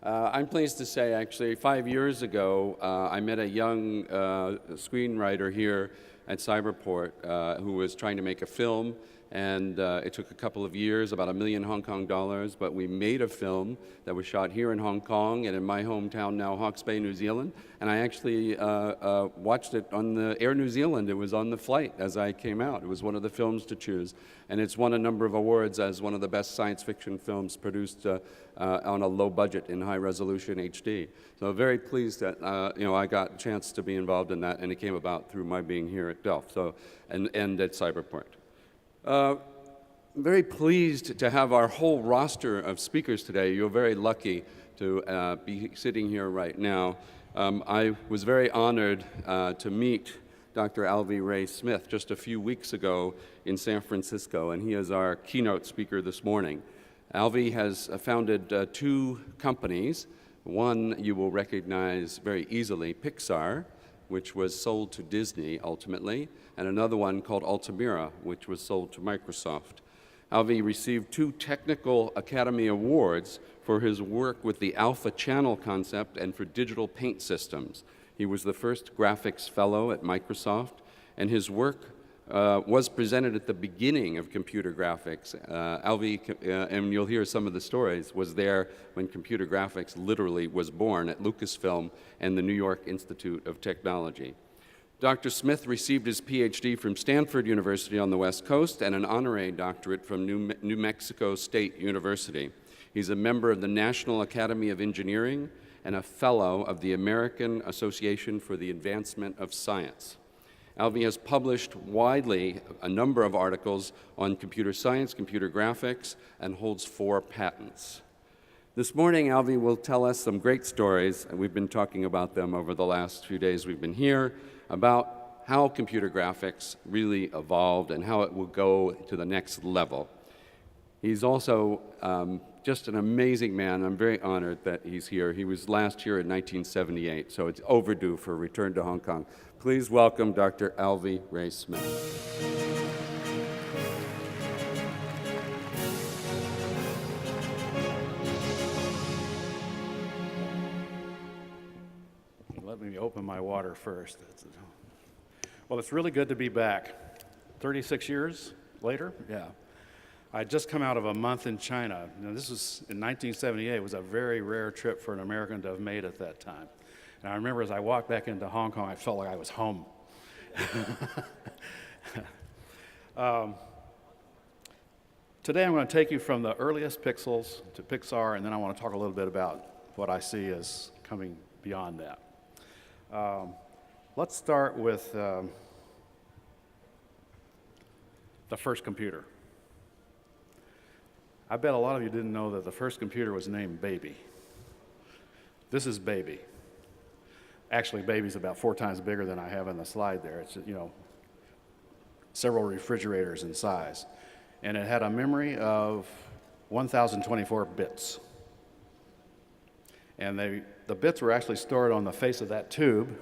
I'm pleased to say, actually, 5 years ago, I met a young screenwriter here at Cyberport who was trying to make a film, and it took a couple of years, about $1 million Hong Kong dollars, but we made a film that was shot here in Hong Kong and in my hometown now, Hawke's Bay, New Zealand, and I actually watched it on the Air New Zealand. It was on the flight as I came out. It was one of the films to choose, and it's won a number of awards as one of the best science fiction films produced on a low budget in high resolution HD. So very pleased that I got a chance to be involved in that, and it came about through my being here at DELF and at Cyberport. Very pleased to have our whole roster of speakers today. You're very lucky to be sitting here right now. I was very honored to meet Dr. Alvy Ray Smith just a few weeks ago in San Francisco, and he is our keynote speaker this morning. Alvy has founded two companies. One you will recognize very easily, PIXAR, which was sold to Disney ultimately, and another one called Altamira, which was sold to Microsoft. Alvy received 2 Technical Academy Awards for his work with the alpha channel concept and for digital paint systems. He was the first graphics fellow at Microsoft, and his work was presented at the beginning of computer graphics. Alvy, and you'll hear some of the stories, was there when computer graphics literally was born at Lucasfilm and the New York Institute of Technology. Dr. Smith received his PhD from Stanford University on the West Coast and an honorary doctorate from New Mexico State University. He's a member of the National Academy of Engineering and a fellow of the American Association for the Advancement of Science. Alvy has published widely a number of articles on computer science, computer graphics, and holds 4 patents. This morning, Alvy will tell us some great stories, and we've been talking about them over the last few days we've been here, about how computer graphics really evolved and how it will go to the next level. He's also just an amazing man. I'm very honored that he's here. He was last here in 1978, so it's overdue for a return to Hong Kong. Please welcome Dr. Alvy Ray Smith. Let me open my water first. Well, it's really good to be back. 36 years later? Yeah. I'd just come out of a month in China. Now, this was in 1978. It was a very rare trip for an American to have made at that time. And I remember as I walked back into Hong Kong, I felt like I was home. Today I'm going to take you from the earliest pixels to PIXAR, and then I want to talk a little bit about what I see as coming beyond that. Let's start with the first computer. I bet a lot of you didn't know that the first computer was named Baby. This is Baby. Actually, Baby's about 4 times bigger than I have in the slide there. It's, several refrigerators in size. And it had a memory of 1,024 bits. And the bits were actually stored on the face of that tube,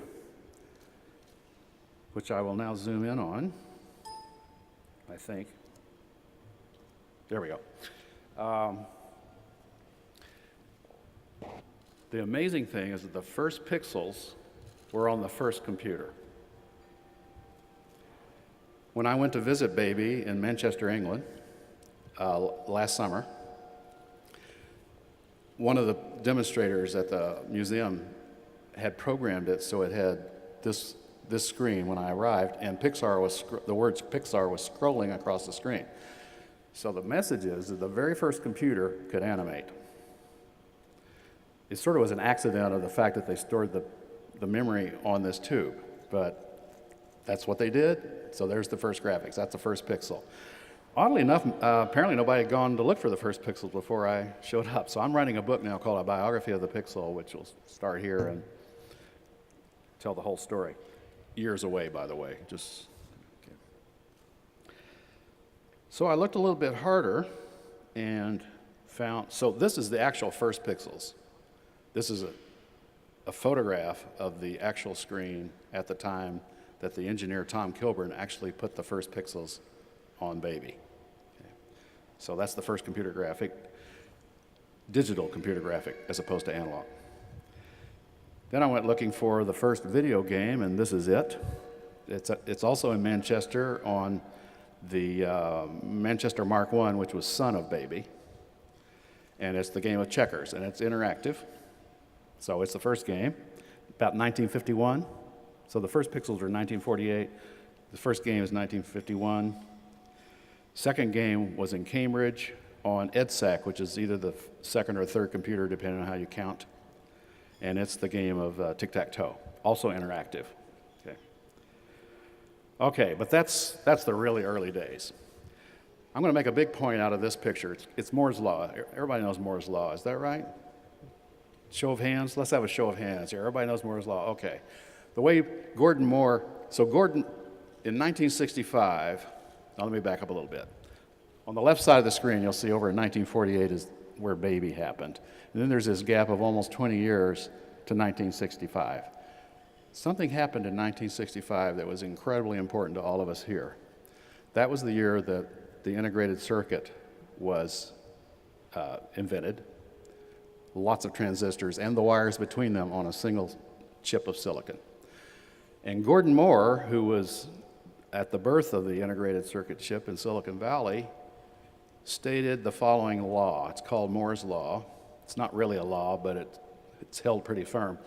which I will now zoom in on, I think. There we go. The amazing thing is that the first pixels were on the first computer. When I went to visit Baby in Manchester, England, last summer, one of the demonstrators at the museum had programmed it so it had this screen when I arrived, and the words PIXAR was scrolling across the screen. So the message is that the very first computer could animate. It sort of was an accident of the fact that they stored the memory on this tube, but that's what they did, so there's the first graphics. That's the first pixel. Oddly enough, apparently nobody had gone to look for the first pixels before I showed up, so I'm writing a book now called A Biography of the Pixel, which will start here and tell the whole story. Years away, by the way. Okay. So I looked a little bit harder and found, so this is the actual first pixels. This is a photograph of the actual screen at the time that the engineer Tom Kilburn actually put the first pixels on Baby. Okay. So that's the first computer graphic. digital computer graphic as opposed to analog. Then I went looking for the first video game, and this is it. It's also in Manchester on the Manchester Mark I, which was son of Baby. And it's the game of checkers, and it's interactive. So it's the first game, about 1951. So the first pixels are 1948. The first game is 1951. Second game was in Cambridge on EDSAC, which is either the second or third computer, depending on how you count. And it's the game of tic-tac-toe, also interactive. Okay, but that's the really early days. I'm going to make a big point out of this picture. It's Moore's Law. Everybody knows Moore's Law, is that right? Show of hands? Let's have a show of hands here. Everybody knows Moore's Law, okay. The way Gordon Moore, so Gordon, in 1965, now let me back up a little bit. On the left side of the screen, you'll see over in 1948 is where Baby happened. And then there's this gap of almost 20 years to 1965. Something happened in 1965 that was incredibly important to all of us here. That was the year that the integrated circuit was invented. Lots of transistors and the wires between them on a single chip of silicon. And Gordon Moore, who was at the birth of the integrated circuit chip in Silicon Valley, stated the following law. It's called Moore's Law. It's not really a law, but it's held pretty firm.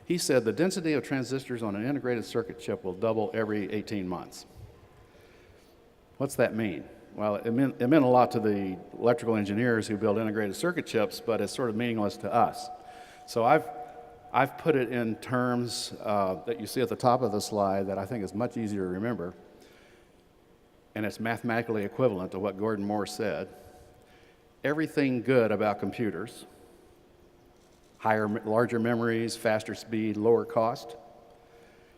He said the density of transistors on an integrated circuit chip will double every 18 months. What's that mean? Well, it meant a lot to the electrical engineers who build integrated circuit chips, but it's sort of meaningless to us. So I've put it in terms that you see at the top of the slide that I think is much easier to remember, and it's mathematically equivalent to what Gordon Moore said. Everything good about computers, larger memories, faster speed, lower cost,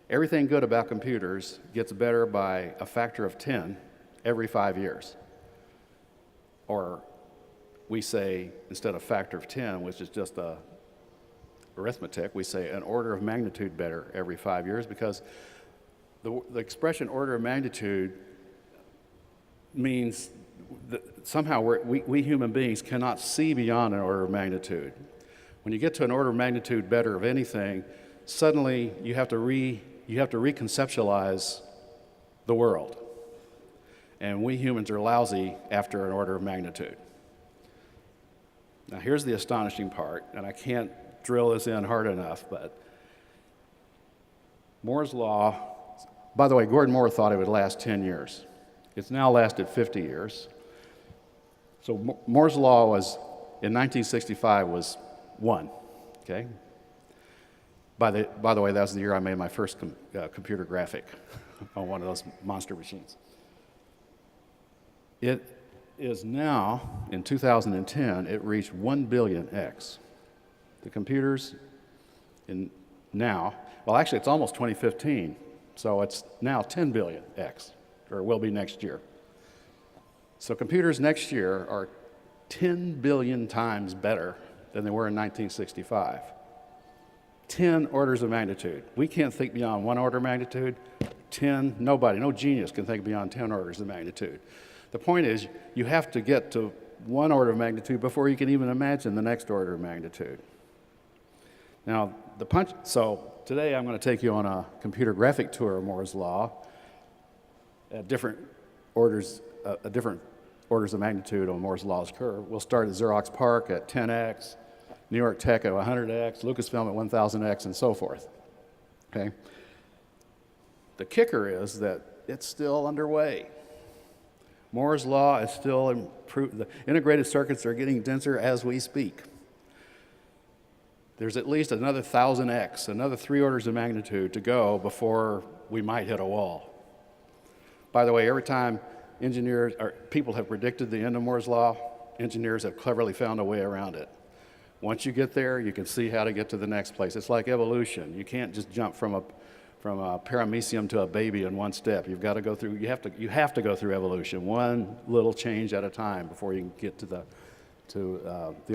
everything good about computers gets better by a factor of 10 every 5 years. Or we say, instead of factor of 10, which is just arithmetic, we say an order of magnitude better every 5 years, because the expression order of magnitude means that somehow we human beings cannot see beyond an order of magnitude. When you get to an order of magnitude better of anything, suddenly you have to reconceptualize the world. And we humans are lousy after an order of magnitude. Now here's the astonishing part, and I can't drill this in hard enough, but Moore's Law, by the way, Gordon Moore thought it would last 10 years. It's now lasted 50 years. So Moore's Law was, in 1965, was 1, okay? By the way, that was the year I made my first computer graphic on one of those monster machines. It is now, in 2010, it reached 1 billion X. The computers well actually it's almost 2015, so it's now 10 billion X, or will be next year. So computers next year are 10 billion times better than they were in 1965. 10 orders of magnitude. We can't think beyond 1 order of magnitude. 10, nobody, no genius can think beyond 10 orders of magnitude. The point is, you have to get to 1 order of magnitude before you can even imagine the next order of magnitude. Now, so today I'm going to take you on a computer graphic tour of Moore's Law at different orders of magnitude on Moore's Law's curve. We'll start at Xerox PARC at 10x, New York Tech at 100x, Lucasfilm at 1000x, and so forth. Okay? The kicker is that it's still underway. Moore's Law is still improved. The integrated circuits are getting denser as we speak. There's at least another 1000x, another 3 orders of magnitude to go before we might hit a wall. By the way, every time people have predicted the end of Moore's Law, engineers have cleverly found a way around it. Once you get there, you can see how to get to the next place. It's like evolution. You can't just jump from a paramecium to a baby in one step. You've got to go through. You have to go through evolution, one little change at a time before you can get to the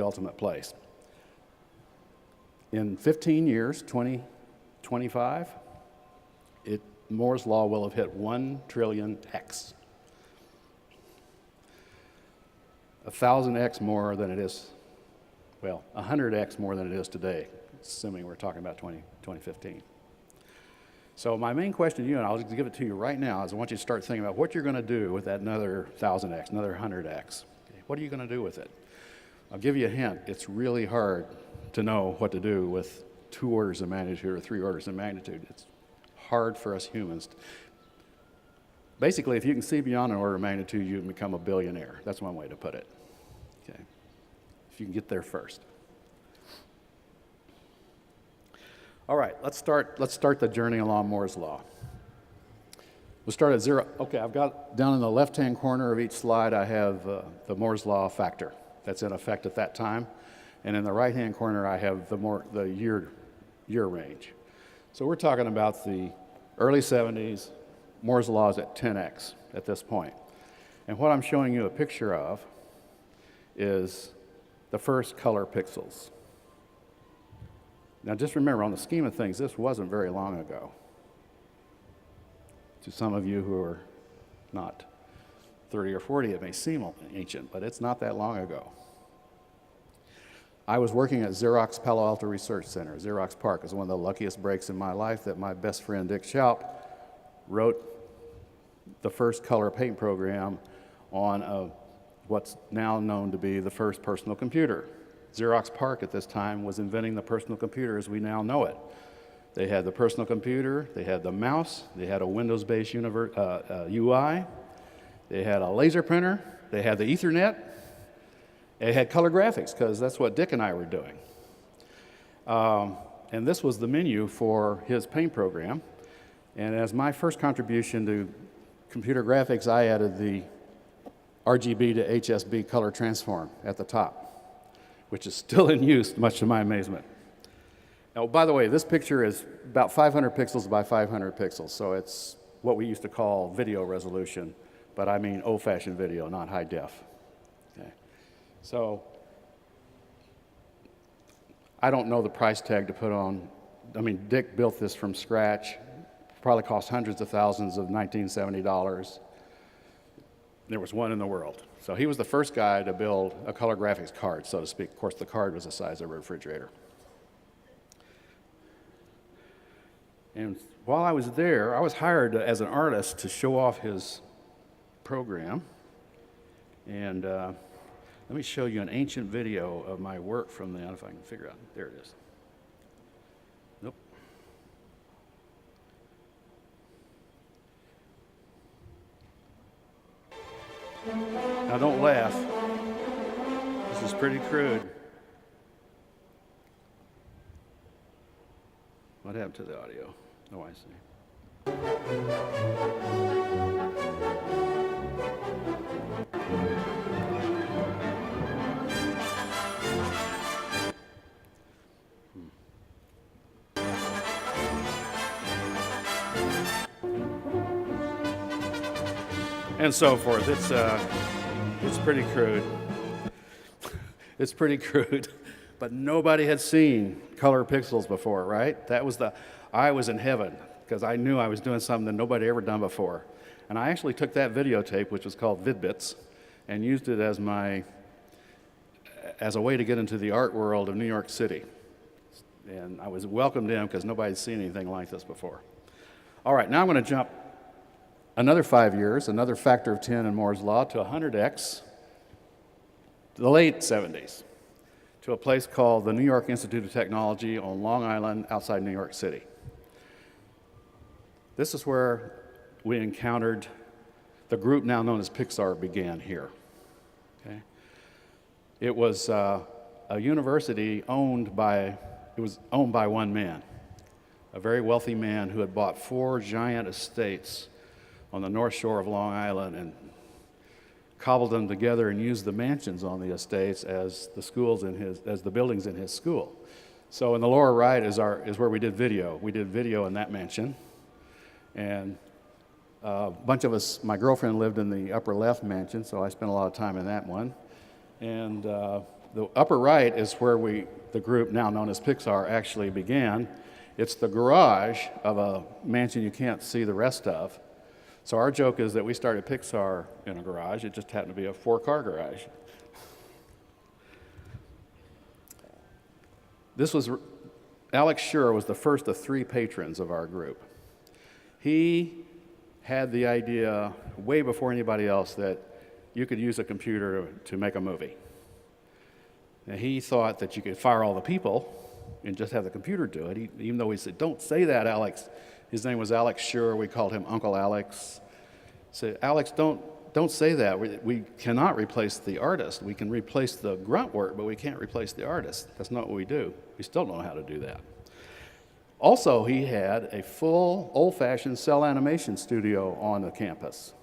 ultimate place. In 15 years, 2025, Moore's Law will have hit 1 trillion X. 1000x more than it is well, 100x more than it is today, assuming we're talking about 2015. So my main question to you, and I'll just give it to you right now, is I want you to start thinking about what you're going to do with that another 1,000x, another 100x. Okay, what are you going to do with it? I'll give you a hint. It's really hard to know what to do with 2 orders of magnitude or 3 orders of magnitude. It's hard for us humans. Basically, if you can see beyond an order of magnitude, you can become a billionaire. That's one way to put it. Okay. If you can get there first. All right, let's start the journey along Moore's law. We'll start at 0. Okay, I've got down in the left-hand corner of each slide, I have the Moore's law factor that's in effect at that time. And in the right-hand corner, I have the year range. So we're talking about the early 70s. Moore's law is at 10x at this point. And what I'm showing you a picture of is the first color pixels. Now just remember, on the scheme of things, this wasn't very long ago. To some of you who are not 30 or 40, it may seem ancient, but it's not that long ago. I was working at Xerox Palo Alto Research Center. Xerox PARC is one of the luckiest breaks in my life that my best friend Dick Schaup wrote the first color paint program on what's now known to be the first personal computer. Xerox PARC at this time was inventing the personal computer as we now know it. They had the personal computer, they had the mouse, they had a Windows-based UI, they had a laser printer, they had the Ethernet, they had color graphics, because that's what Dick and I were doing. And this was the menu for his paint program. And as my first contribution to computer graphics, I added the RGB to HSB color transform at the top, which is still in use, much to my amazement. Now, by the way, this picture is about 500 pixels by 500 pixels, so it's what we used to call video resolution, but I mean old-fashioned video, not high def. Okay. So I don't know the price tag to put on. I mean, Dick built this from scratch. Probably cost hundreds of thousands of $1970. There was one in the world. So he was the first guy to build a color graphics card, so to speak. Of course, the card was the size of a refrigerator. And while I was there, I was hired as an artist to show off his program. And let me show you an ancient video of my work from then, if I can figure out. There it is. Nope. Now don't laugh. This is pretty crude. What happened to the audio? Oh, I see. And so forth. It's pretty crude. It's pretty crude, but nobody had seen color pixels before, right? I was in heaven because I knew I was doing something that nobody ever done before. And I actually took that videotape, which was called VidBits, and used it as a way to get into the art world of New York City. And I was welcomed in because nobody had seen anything like this before. All right, now I'm going to jump another 5 years, another factor of 10 in Moore's law, to 100x, the late 70s, to a place called the New York Institute of Technology on Long Island outside New York City. This is where we encountered the group now known as PIXAR began here. Okay? It was a university owned by one man, a very wealthy man who had bought 4 giant estates on the north shore of Long Island and cobbled them together and used the mansions on the estates as the buildings in his school. So in the lower right is where we did video. We did video in that mansion, and a bunch of us. My girlfriend lived in the upper left mansion, so I spent a lot of time in that one. And the upper right is where the group now known as PIXAR actually began. It's the garage of a mansion you can't see the rest of. So our joke is that we started PIXAR in a garage. It just happened to be a 4-car garage. This was, Alex Schur was the first of 3 patrons of our group. He had the idea way before anybody else that you could use a computer to make a movie. And he thought that you could fire all the people and just have the computer do it, even though he said, "Don't say that, Alex." His name was Alex Schur. We called him Uncle Alex. Said, "Alex, don't say that. We cannot replace the artist. We can replace the grunt work, but we can't replace the artist. That's not what we do. We still don't know how to do that." Also, he had a full, old-fashioned cell animation studio on the campus.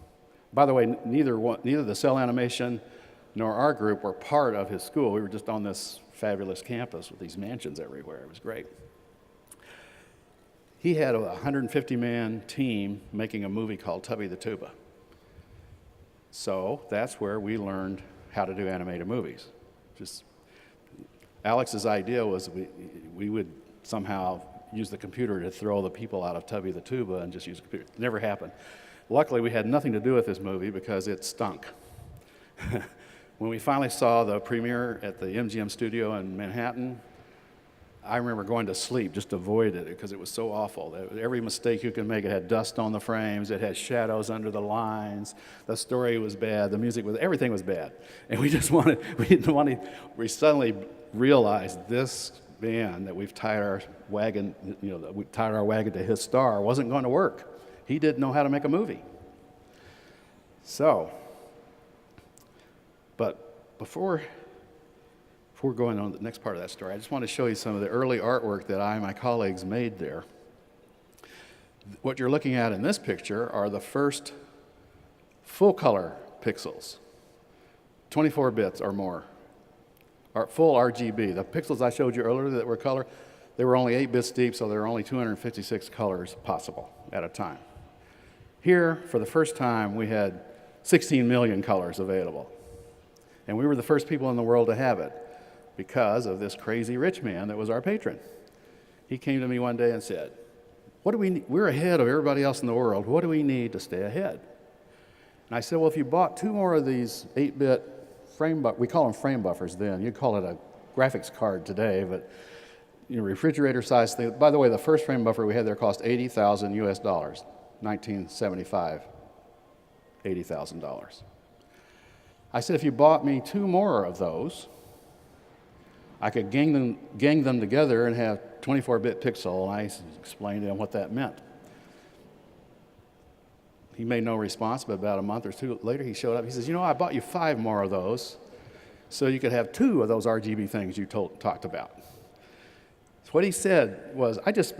By the way, neither the cell animation nor our group were part of his school. We were just on this fabulous campus with these mansions everywhere. It was great. He had a 150-man team making a movie called Tubby the Tuba. So that's where we learned how to do animated movies. Just Alex's idea was we would somehow use the computer to throw the people out of Tubby the Tuba and just use the computer. It never happened. Luckily, we had nothing to do with this movie because it stunk. When we finally saw the premiere at the MGM studio in Manhattan, I remember going to sleep, just avoided it because it was so awful. Every mistake you could make, it had dust on the frames, it had shadows under the lines, the story was bad, the music was, everything was bad. And we suddenly realized this man that we've tied our wagon, that we tied our wagon to his star wasn't going to work. He didn't know how to make a movie. So, but before going on to the next part of that story, I just want to show you some of the early artwork that I and my colleagues made there. What you're looking at in this picture are the first full-color pixels, 24 bits or more, full RGB. The pixels I showed you earlier that were color, they were only 8 bits deep, so there were only 256 colors possible at a time. Here, for the first time, we had 16 million colors available. And we were the first people in the world to have it because of this crazy rich man that was our patron. He came to me one day and said, "What do we need? We're ahead of everybody else in the world. What do we need to stay ahead?" And I said, "Well, if you bought 2 more of these 8-bit frame buffers, we call them frame buffers then. You'd call it a graphics card today, but refrigerator size thing." By the way, the first frame buffer we had there cost $80,000 US, 1975, $80,000. I said, if you bought me 2 more of those, I could gang them together and have 24-bit pixel, and I explained to him what that meant. He made no response, but about a month or 2 later, he showed up. He says, I bought you 5 more of those, so you could have 2 of those RGB things you talked about. So what he said was,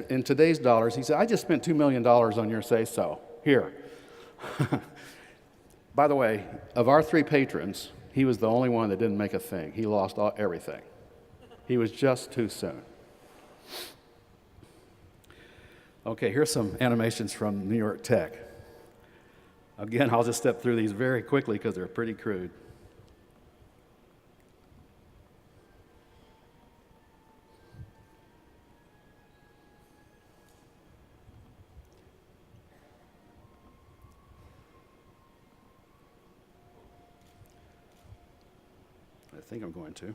in today's dollars, he said, "I just spent $2 million on your say-so. Here." By the way, of our 3 patrons, he was the only one that didn't make a thing. He lost everything. He was just too soon. Okay, here's some animations from New York Tech. Again, I'll just step through these very quickly because they're pretty crude. I think I'm going to.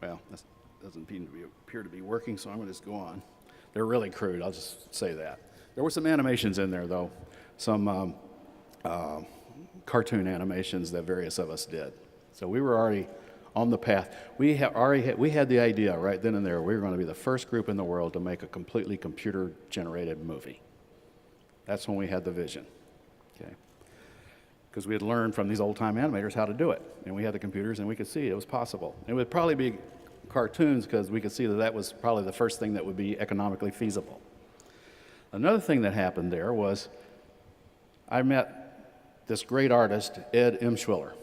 Well, that doesn't appear to be working, so I'm going to just go on. They're really crude, I'll just say that. There were some animations in there, though, some cartoon animations that various of us did. So we were already on the path. We had the idea right then and there, we were going to be the first group in the world to make a completely computer-generated movie. That's when we had the vision, okay? Because we had learned from these old-time animators how to do it. And we had the computers, and we could see it was possible. It would probably be cartoons because we could see that was probably the first thing that would be economically feasible. Another thing that happened there was I met this great artist, Ed Emschwiller.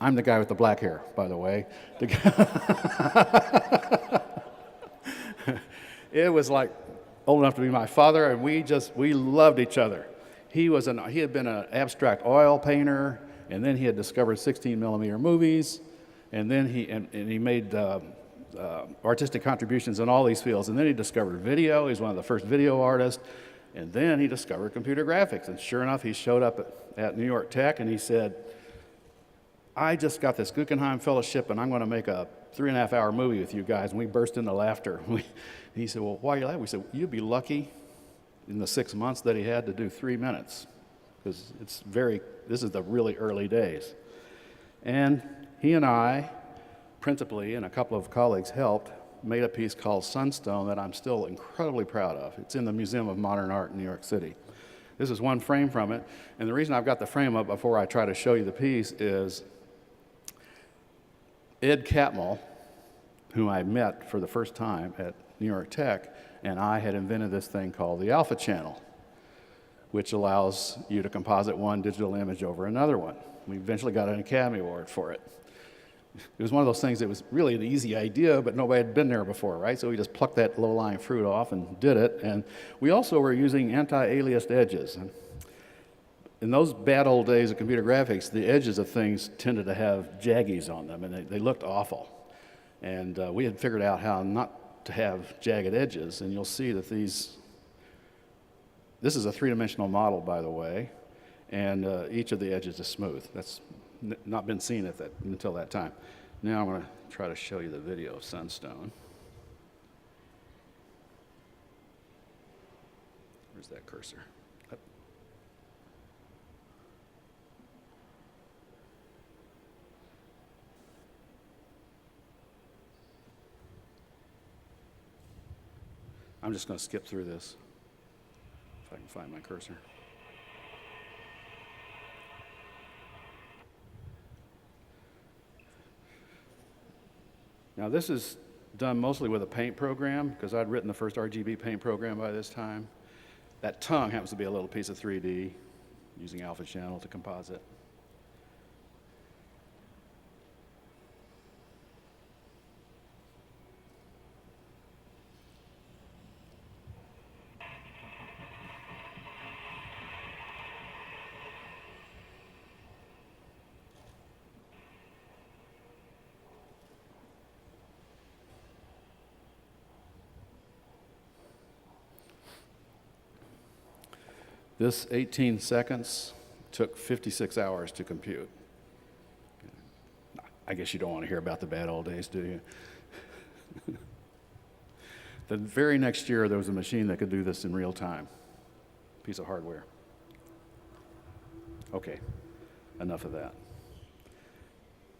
I'm the guy with the black hair, by the way. It was like old enough to be my father, and we loved each other. He had been an abstract oil painter, and then he had discovered 16-millimeter movies, and then he made artistic contributions in all these fields. And then he discovered video. He's one of the first video artists. And then he discovered computer graphics. And sure enough, he showed up at New York Tech, and he said, "I just got this Guggenheim Fellowship, and I'm going to make a 3.5 hour movie with you guys, and we burst into laughter. He said, well, why are you laughing? We said, you'd be lucky in the 6 months that he had to do 3 minutes, because this is the really early days. And he and I, principally, and a couple of colleagues helped, made a piece called Sunstone that I'm still incredibly proud of. It's in the Museum of Modern Art in New York City. This is one frame from it, and the reason I've got the frame up before I try to show you the piece is Ed Catmull, whom I met for the first time at New York Tech, and I had invented this thing called the Alpha channel, which allows you to composite one digital image over another one. We eventually got an Academy Award for it. It was one of those things that was really an easy idea, but nobody had been there before, right? So we just plucked that low-lying fruit off and did it. And we also were using anti-aliased edges. And in those bad old days of computer graphics, the edges of things tended to have jaggies on them, and they looked awful. And we had figured out how not to have jagged edges, and you'll see that this is a three-dimensional model, by the way, and each of the edges is smooth. That's not been seen until that time. Now I'm going to try to show you the video of Sunstone. Where's that cursor? Up. I'm just going to skip through this, if I can find my cursor. Now this is done mostly with a paint program, because I'd written the first RGB paint program by this time. That tongue happens to be a little piece of 3D using Alpha channel to composite. This 18 seconds took 56 hours to compute. I guess you don't want to hear about the bad old days, do you? The very next year, there was a machine that could do this in real time. Piece of hardware. Okay, enough of that.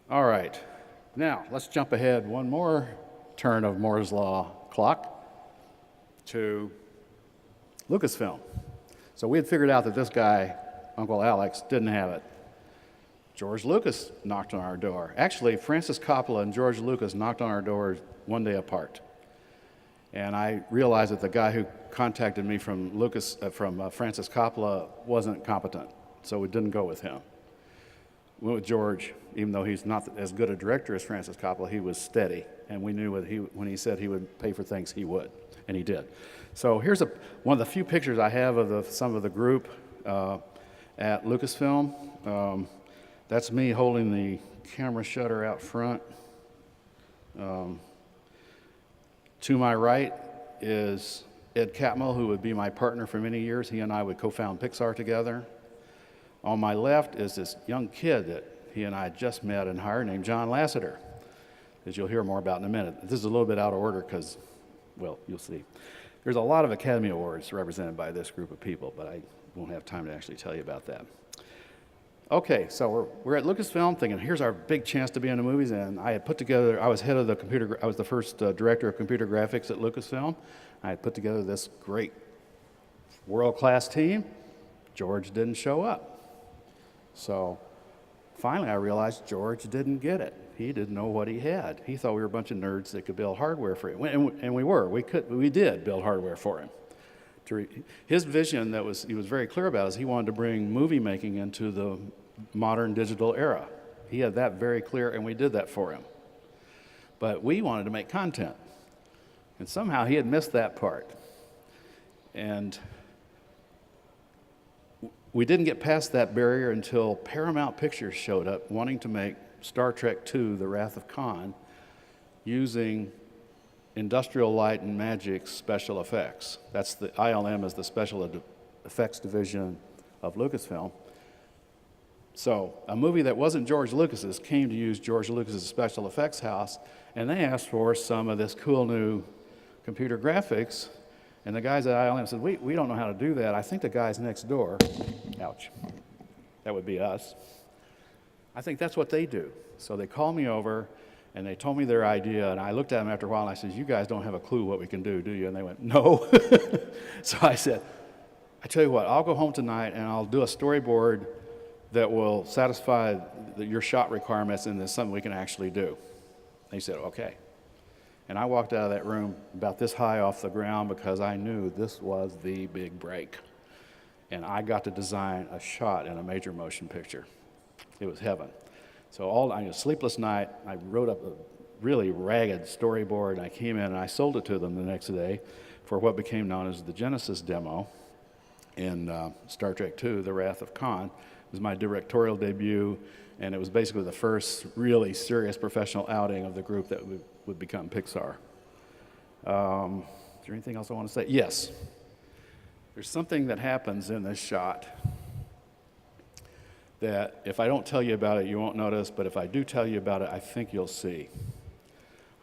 All right, now let's jump ahead one more turn of Moore's Law clock to Lucasfilm. So we had figured out that this guy, Uncle Alex, didn't have it. George Lucas knocked on our door. Actually, Francis Coppola and George Lucas knocked on our doors one day apart. And I realized that the guy who contacted me from Francis Coppola wasn't competent, so we didn't go with him. We went with George, even though he's not as good a director as Francis Coppola, he was steady. And we knew when he said he would pay for things, he would, and he did. So here's one of the few pictures I have of some of the group at Lucasfilm. That's me holding the camera shutter out front. To my right is Ed Catmull, who would be my partner for many years. He and I would co-found PIXAR together. On my left is this young kid that he and I had just met and hired named John Lasseter, as you'll hear more about in a minute. This is a little bit out of order because, well, you'll see. There's a lot of Academy Awards represented by this group of people, but I won't have time to actually tell you about that. Okay, so we're at Lucasfilm thinking, here's our big chance to be in the movies, and I had put together, I was the first director of computer graphics at Lucasfilm. I had put together this great world-class team. George didn't show up. So finally I realized George didn't get it. He didn't know what he had. He thought we were a bunch of nerds that could build hardware for him, and we were. We did build hardware for him. His vision he was very clear about is he wanted to bring movie making into the modern digital era. He had that very clear, and we did that for him. But we wanted to make content, and somehow he had missed that part. And we didn't get past that barrier until Paramount Pictures showed up wanting to make Star Trek II, The Wrath of Khan, using Industrial Light and Magic special effects. That's the ILM is the special effects division of Lucasfilm. So a movie that wasn't George Lucas's came to use George Lucas's special effects house, and they asked for some of this cool new computer graphics. And the guys at ILM said, we don't know how to do that. I think the guys next door, ouch, that would be us. I think that's what they do. So they called me over, and they told me their idea, and I looked at them after a while, and I said, you guys don't have a clue what we can do you? And they went, no. So I said, I tell you what, I'll go home tonight, and I'll do a storyboard that will satisfy your shot requirements, and there's something we can actually do. And he said, okay. And I walked out of that room about this high off the ground because I knew this was the big break. And I got to design a shot in a major motion picture. It was heaven. So a sleepless night, I wrote up a really ragged storyboard, and I came in and I sold it to them the next day for what became known as the Genesis demo in Star Trek II, The Wrath of Khan. It was my directorial debut, and it was basically the first really serious professional outing of the group that would become PIXAR. Is there anything else I want to say? Yes. There's something that happens in this shot that if I don't tell you about it, you won't notice, but if I do tell you about it, I think you'll see.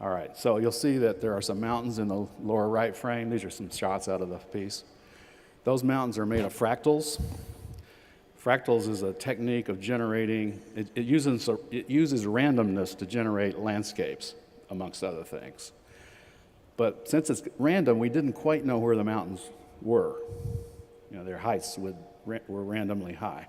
All right, so you'll see that there are some mountains in the lower right frame. These are some shots out of the piece. Those mountains are made of fractals. Fractals is a technique of generating, it uses randomness to generate landscapes, amongst other things. But since it's random, we didn't quite know where the mountains were. Their heights were randomly high.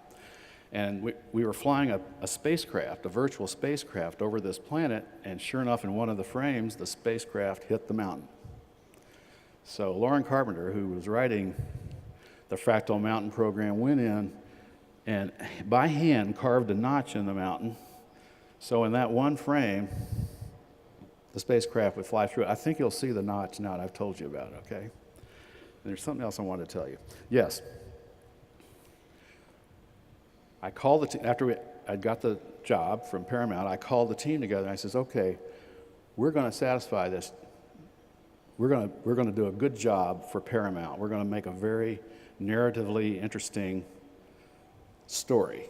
And we were flying a spacecraft, a virtual spacecraft, over this planet, and sure enough, in one of the frames, the spacecraft hit the mountain. So Lauren Carpenter, who was writing the Fractal Mountain program, went in and by hand carved a notch in the mountain. So in that one frame, the spacecraft would fly through it. I think you'll see the notch now that I've told you about it, okay? And there's something else I wanted to tell you. Yes. I called the team, after I got the job from Paramount, I called the team together and I says, okay, we're going to satisfy this. We're going to do a good job for Paramount. We're going to make a very narratively interesting story.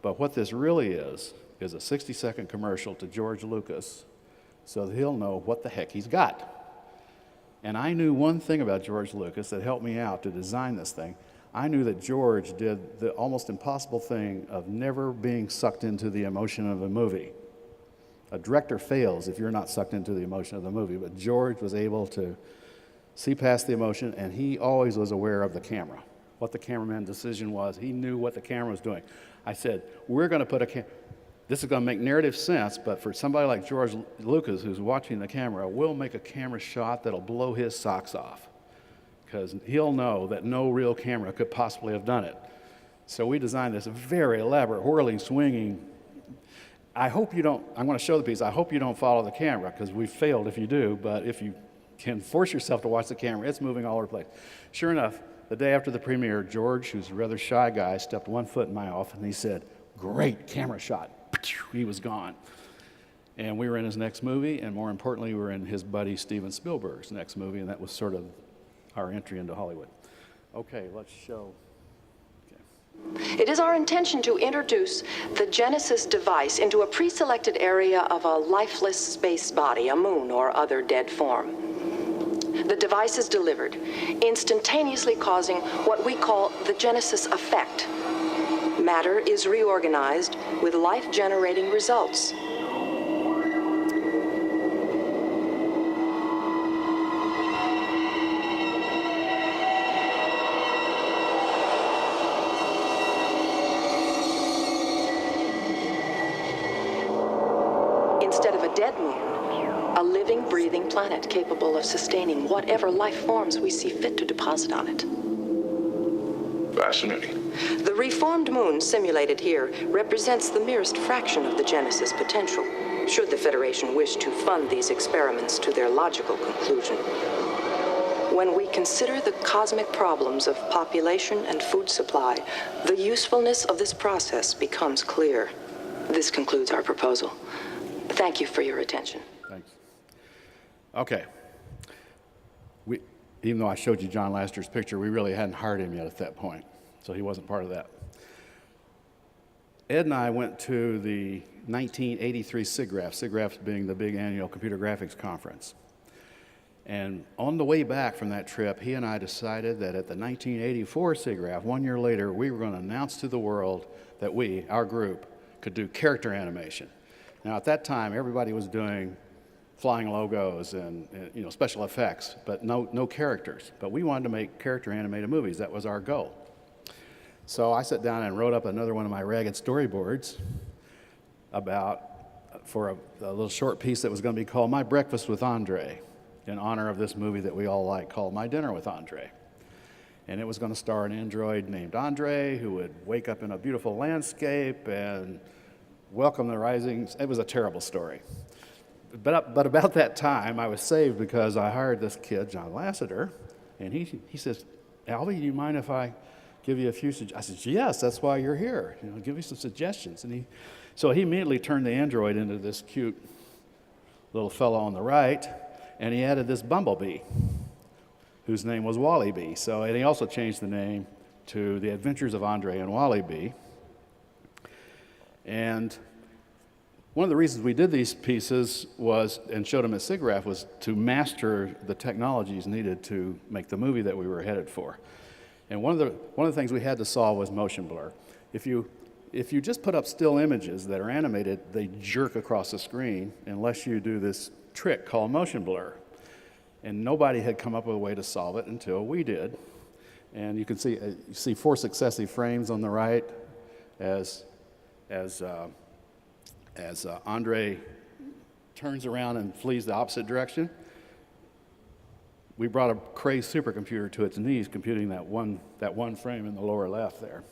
But what this really is a 60-second commercial to George Lucas so that he'll know what the heck he's got. And I knew one thing about George Lucas that helped me out to design this thing. I knew that George did the almost impossible thing of never being sucked into the emotion of a movie. A director fails if you're not sucked into the emotion of the movie, but George was able to see past the emotion, and he always was aware of the camera, what the cameraman's decision was. He knew what the camera was doing. I said, we're going to put this is going to make narrative sense, but for somebody like George Lucas who's watching the camera, we'll make a camera shot that'll blow his socks off, because he'll know that no real camera could possibly have done it. So we designed this very elaborate, whirling, swinging. I'm going to show the piece. I hope you don't follow the camera, because we failed if you do, but if you can force yourself to watch the camera, it's moving all over the place. Sure enough, the day after the premiere, George, who's a rather shy guy, stepped 1 foot in my office and he said, "Great camera shot." He was gone. And we were in his next movie, and more importantly, we were in his buddy Steven Spielberg's next movie, and that was sort of our entry into Hollywood. Okay, let's show. It is our intention to introduce the Genesis device into a pre-selected area of a lifeless space body, a moon or other dead form. The device is delivered, instantaneously causing what we call the Genesis effect. Matter is reorganized with life-generating results. Instead of a dead moon, a living, breathing planet capable of sustaining whatever life forms we see fit to deposit on it. Fascinating. The reformed moon simulated here represents the merest fraction of the Genesis potential, should the Federation wish to fund these experiments to their logical conclusion. When we consider the cosmic problems of population and food supply, the usefulness of this process becomes clear. This concludes our proposal. Thank you for your attention. Thanks. Okay. Even though I showed you John Lasseter's picture, we really hadn't hired him yet at that point, so he wasn't part of that. Ed and I went to the 1983 SIGGRAPH being the big annual computer graphics conference. And on the way back from that trip, he and I decided that at the 1984 SIGGRAPH, 1 year later, we were going to announce to the world that we, our group, could do character animation. Now, at that time, everybody was doing flying logos and special effects, but no characters. But we wanted to make character animated movies. That was our goal. So I sat down and wrote up another one of my ragged storyboards for a little short piece that was going to be called My Breakfast with Andre, in honor of this movie that we all like called My Dinner with Andre. And it was going to star an android named Andre who would wake up in a beautiful landscape and welcome the rising. It was a terrible story. But about that time, I was saved because I hired this kid, John Lasseter, and he says, Alvy, do you mind if I give you a few suggestions? I said, yes, that's why you're here. Give me some suggestions. And so he immediately turned the android into this cute little fellow on the right, and he added this bumblebee, whose name was Wally B. And he also changed the name to The Adventures of Andre and Wally B. And one of the reasons we did these pieces and showed them at SIGGRAPH was to master the technologies needed to make the movie that we were headed for. And one of the things we had to solve was motion blur. If you just put up still images that are animated, they jerk across the screen unless you do this trick called motion blur. And nobody had come up with a way to solve it until we did. And you can see 4 successive frames on the right as Andre turns around and flees the opposite direction. We brought a Cray supercomputer to its knees, computing that one frame in the lower left there.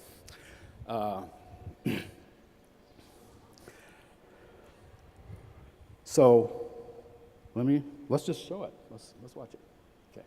So let's just show it. Let's watch it. Okay.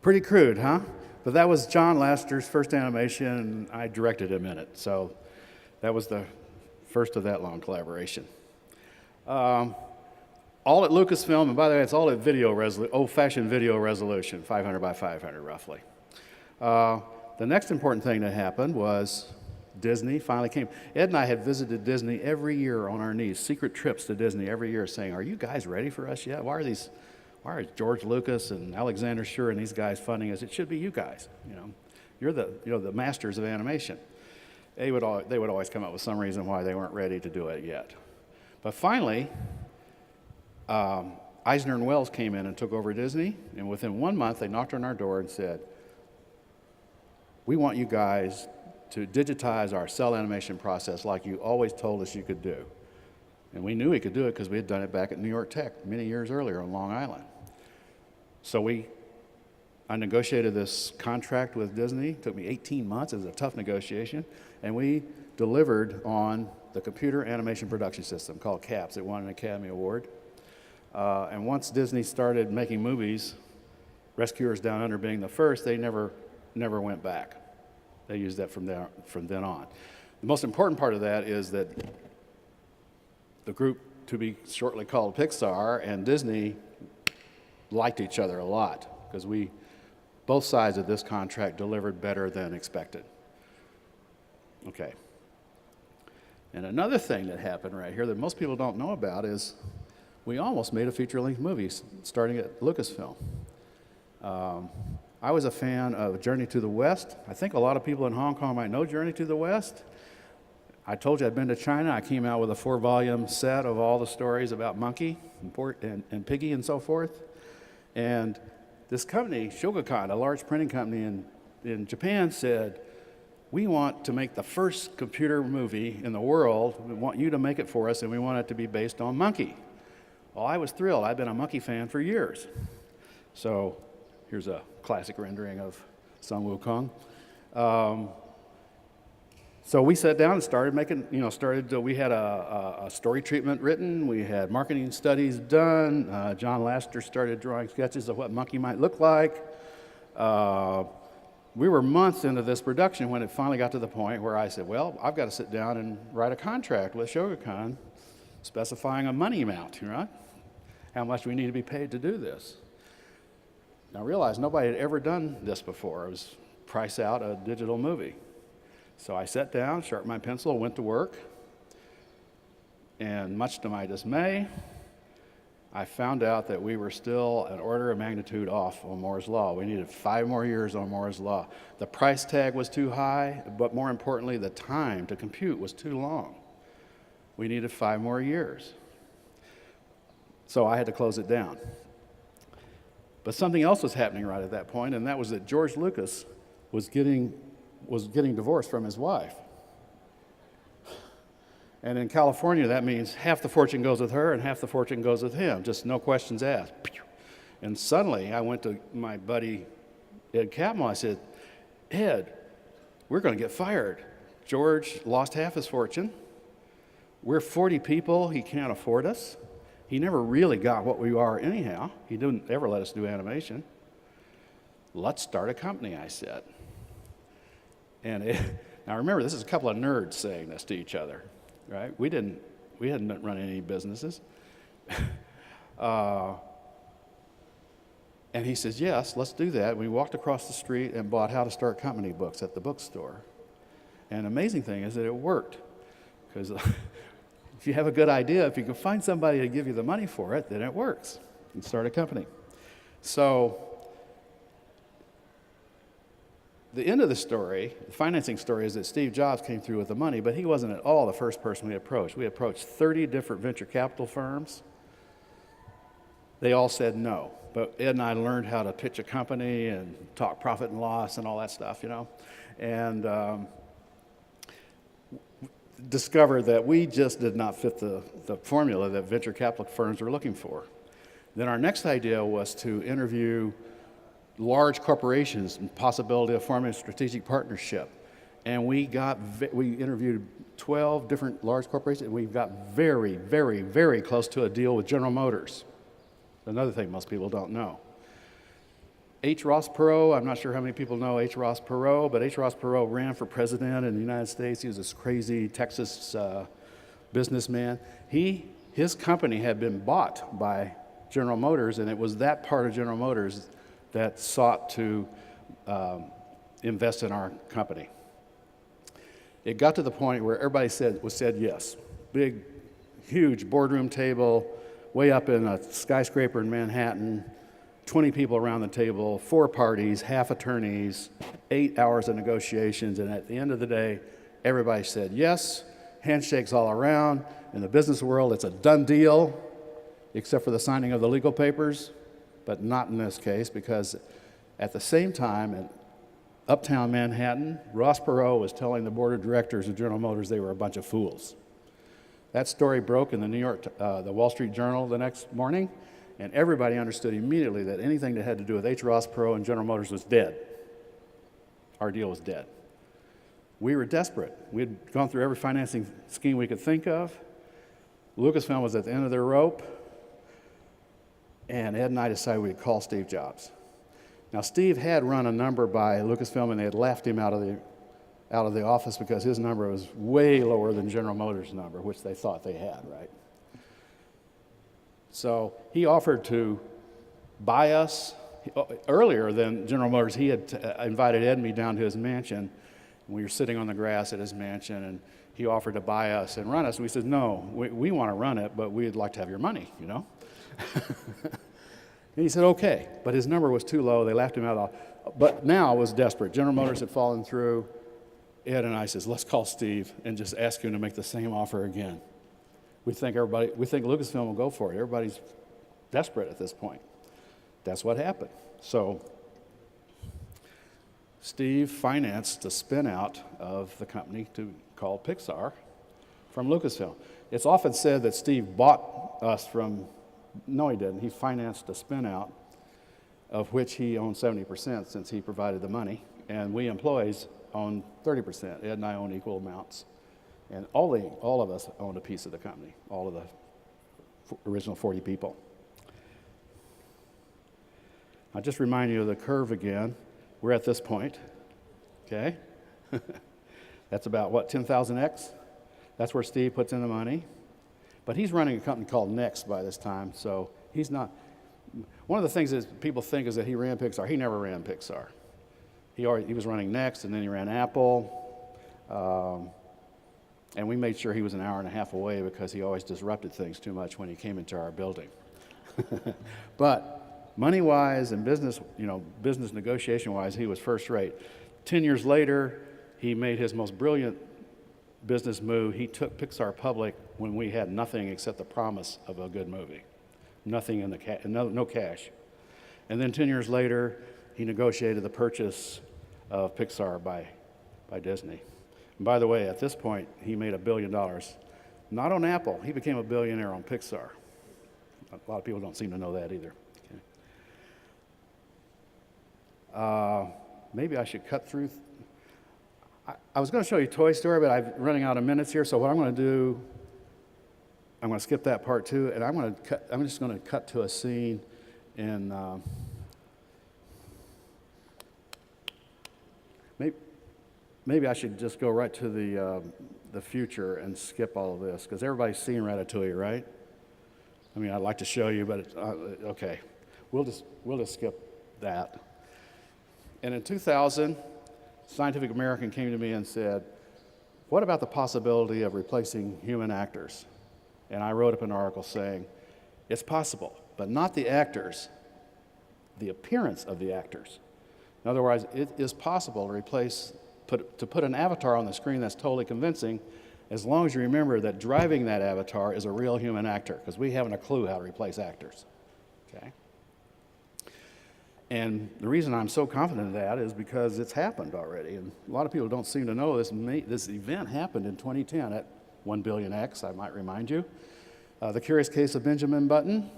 Pretty crude, huh? But that was John Lasseter's first animation, and I directed him in it. So that was the first of that long collaboration. All at Lucasfilm, and by the way, it's all at old-fashioned video resolution, 500 by 500 roughly. The next important thing that happened was Disney finally came. Ed and I had visited Disney every year on our knees, secret trips to Disney every year, saying, "Are you guys ready for us yet? Why are George Lucas and Alexander Schur and these guys funding us? It should be you guys. You're the masters of animation." They would always come up with some reason why they weren't ready to do it yet. But finally, Eisner and Wells came in and took over Disney, and within 1 month they knocked on our door and said, "We want you guys to digitize our cell animation process like you always told us you could do." And we knew we could do it because we had done it back at New York Tech many years earlier on Long Island. So I negotiated this contract with Disney. It took me 18 months. It was a tough negotiation. And we delivered on the computer animation production system called CAPS. It won an Academy Award. And once Disney started making movies, Rescuers Down Under being the first, they never went back. They used that from then on. The most important part of that is that the group to be shortly called PIXAR and Disney liked each other a lot, because both sides of this contract delivered better than expected. Okay. And another thing that happened right here that most people don't know about is we almost made a feature-length movie starting at Lucasfilm. I was a fan of Journey to the West. I think a lot of people in Hong Kong might know Journey to the West. I told you I'd been to China. I came out with a 4-volume set of all the stories about Monkey and Piggy and so forth. And this company, Shogakukan, a large printing company in Japan, said, we want to make the first computer movie in the world. We want you to make it for us, and we want it to be based on Monkey. Well, I was thrilled. I've been a Monkey fan for years. So here's a classic rendering of Sun Wukong. So we sat down and started making, we had a story treatment written, we had marketing studies done, John Lasseter started drawing sketches of what Monkey might look like. We were months into this production when it finally got to the point where I said, well, I've got to sit down and write a contract with Shogakukan specifying a money amount, right? How much we need to be paid to do this. Now I realized nobody had ever done this before. It was price out a digital movie. So I sat down, sharpened my pencil, went to work, and much to my dismay, I found out that we were still an order of magnitude off on Moore's Law. We needed 5 more years on Moore's Law. The price tag was too high, but more importantly, the time to compute was too long. We needed 5 more years. So I had to close it down. But something else was happening right at that point, and that was that George Lucas was getting divorced from his wife. And in California, that means half the fortune goes with her and half the fortune goes with him, just no questions asked. And suddenly, I went to my buddy Ed Catmull. I said, Ed, we're going to get fired. George lost half his fortune. We're 40 people. He can't afford us. He never really got what we are anyhow. He didn't ever let us do animation. Let's start a company, I said. And now remember, this is a couple of nerds saying this to each other, right? We hadn't run any businesses. And he says, yes, let's do that. We walked across the street and bought How to Start Company books at the bookstore. And the amazing thing is that it worked. Because if you have a good idea, if you can find somebody to give you the money for it, then it works. You can start a company. So the end of the story, the financing story, is that Steve Jobs came through with the money, but he wasn't at all the first person we approached. We approached 30 different venture capital firms. They all said no. But Ed and I learned how to pitch a company and talk profit and loss and all that stuff, and discovered that we just did not fit the formula that venture capital firms were looking for. Then our next idea was to interview large corporations and possibility of forming a strategic partnership. And we interviewed 12 different large corporations, and we got very, very, very close to a deal with General Motors. Another thing most people don't know. H. Ross Perot, I'm not sure how many people know H. Ross Perot, but H. Ross Perot ran for president in the United States. He was this crazy Texas businessman. His company had been bought by General Motors, and it was that part of General Motors that sought to invest in our company. It got to the point where everybody said yes. Big, huge boardroom table, way up in a skyscraper in Manhattan, 20 people around the table, 4 parties, half attorneys, 8 hours of negotiations, and at the end of the day, everybody said yes, handshakes all around. In the business world, it's a done deal, except for the signing of the legal papers. But not in this case, because at the same time in uptown Manhattan, Ross Perot was telling the board of directors of General Motors they were a bunch of fools. That story broke in the Wall Street Journal the next morning, and everybody understood immediately that anything that had to do with H. Ross Perot and General Motors was dead. Our deal was dead. We were desperate. We had gone through every financing scheme we could think of. Lucasfilm was at the end of their rope. And Ed and I decided we'd call Steve Jobs. Now, Steve had run a number by Lucasfilm, and they had laughed him out of the office because his number was way lower than General Motors' number, which they thought they had, right? So he offered to buy us. Earlier than General Motors, he had invited Ed and me down to his mansion. We were sitting on the grass at his mansion, and he offered to buy us and run us. We said, no, we want to run it, but we'd like to have your money, you know? And he said, okay, but his number was too low. They laughed him out. But now it was desperate. General Motors had fallen through. Ed and I says, let's call Steve and just ask him to make the same offer again. We think Lucasfilm will go for it. Everybody's desperate at this point. That's what happened. So Steve financed the spin-out of the company called PIXAR from Lucasfilm. It's often said that Steve bought us from, no he didn't. He financed a spin-out of which he owned 70% since he provided the money, and we employees own 30%. Ed and I own equal amounts. And all of us owned a piece of the company, all of the original 40 people. I'll just remind you of the curve again. We're at this point, okay? That's about, what, 10,000x? That's where Steve puts in the money. But he's running a company called Next by this time, so he's not. One of the things that people think is that he ran PIXAR. He never ran PIXAR. He was running Next, and then he ran Apple. And we made sure he was an hour and a half away because he always disrupted things too much when he came into our building. But money-wise and business negotiation-wise, he was first rate. 10 years later, he made his most brilliant business move. He took PIXAR public when we had nothing except the promise of a good movie. Nothing in the no cash. And then 10 years later, he negotiated the purchase of PIXAR by Disney. And by the way, at this point, he made $1 billion. Not on Apple. He became a billionaire on PIXAR. A lot of people don't seem to know that either. Okay. Maybe I should cut through. I was going to show you Toy Story, but I'm running out of minutes here. So what I'm going to do, I'm going to skip that part too, and I'm just going to cut to a scene in. Maybe I should just go right to the future and skip all of this, because everybody's seen Ratatouille, right? I mean, I'd like to show you, but okay, we'll just skip that. And in 2000, Scientific American came to me and said, "What about the possibility of replacing human actors?" And I wrote up an article saying, "It's possible, but not the actors, the appearance of the actors." In other words, it is possible to put an avatar on the screen that's totally convincing, as long as you remember that driving that avatar is a real human actor, because we haven't a clue how to replace actors. Okay? And the reason I'm so confident of that is because it's happened already, and a lot of people don't seem to know this. This event happened in 2010 at 1 billion X, I might remind you. The Curious Case of Benjamin Button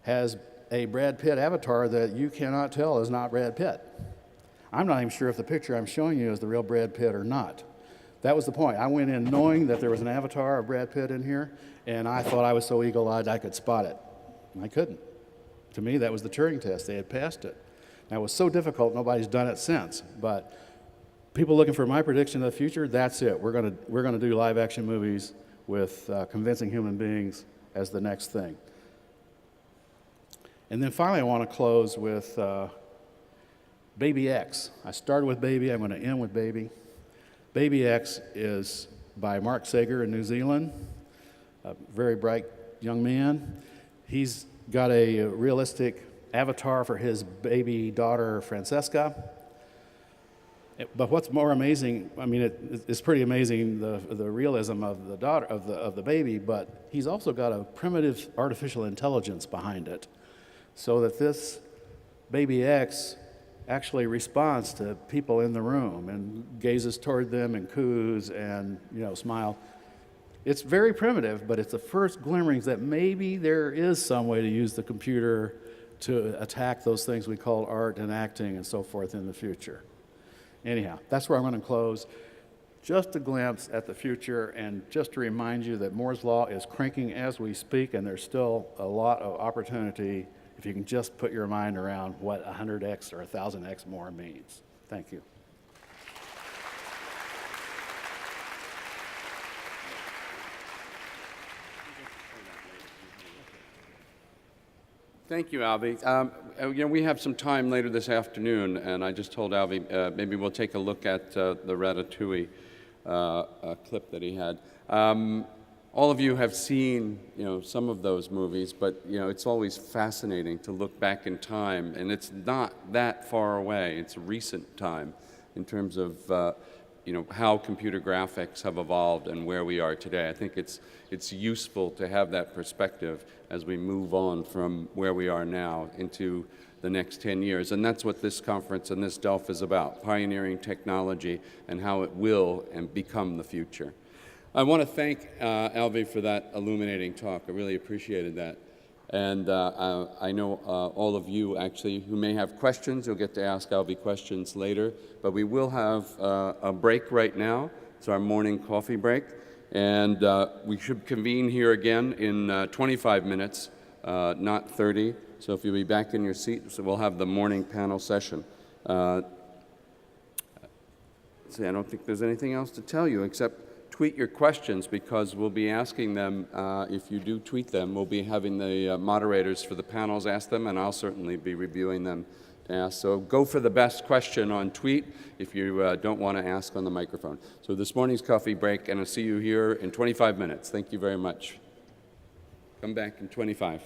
has a Brad Pitt avatar that you cannot tell is not Brad Pitt. I'm not even sure if the picture I'm showing you is the real Brad Pitt or not. That was the point. I went in knowing that there was an avatar of Brad Pitt in here, and I thought I was so eagle-eyed I could spot it. And I couldn't. To me, that was the Turing test. They had passed it. Now, it was so difficult, nobody's done it since. But people looking for my prediction of the future, that's it. We're gonna do live-action movies with convincing human beings as the next thing. And then finally, I want to close with Baby X. I started with Baby, I'm going to end with Baby. Baby X is by Mark Sager in New Zealand, a very bright young man. He's got a realistic avatar for his baby daughter, Francesca. But what's more amazing, I mean, it's pretty amazing, the realism of the daughter, of the baby, but he's also got a primitive artificial intelligence behind it, so that this Baby X actually responds to people in the room and gazes toward them and coos and, smile. It's very primitive, but it's the first glimmerings that maybe there is some way to use the computer to attack those things we call art and acting and so forth in the future. Anyhow, that's where I'm going to close. Just a glimpse at the future, and just to remind you that Moore's Law is cranking as we speak, and there's still a lot of opportunity if you can just put your mind around what 100x or 1,000x more means. Thank you. Thank you, Alvy. We have some time later this afternoon, and I just told Alvy maybe we'll take a look at the Ratatouille clip that he had. All of you have seen, some of those movies, but it's always fascinating to look back in time, and it's not that far away. It's a recent time in terms of how computer graphics have evolved and where we are today. I think it's useful to have that perspective as we move on from where we are now into the next 10 years. And that's what this conference and this DELF is about, pioneering technology and how it will and become the future. I want to thank Alvy for that illuminating talk. I really appreciated that. And I know all of you, actually, who may have questions, you'll get to ask Alvy questions later. But we will have a break right now. It's our morning coffee break. And we should convene here again in 25 minutes, not 30. So if you'll be back in your seat, so we'll have the morning panel session. I don't think there's anything else to tell you except tweet your questions, because we'll be asking them, if you do tweet them, we'll be having the moderators for the panels ask them, and I'll certainly be reviewing them to ask. So go for the best question on tweet if you don't want to ask on the microphone. So this morning's coffee break, and I'll see you here in 25 minutes. Thank you very much. Come back in 25.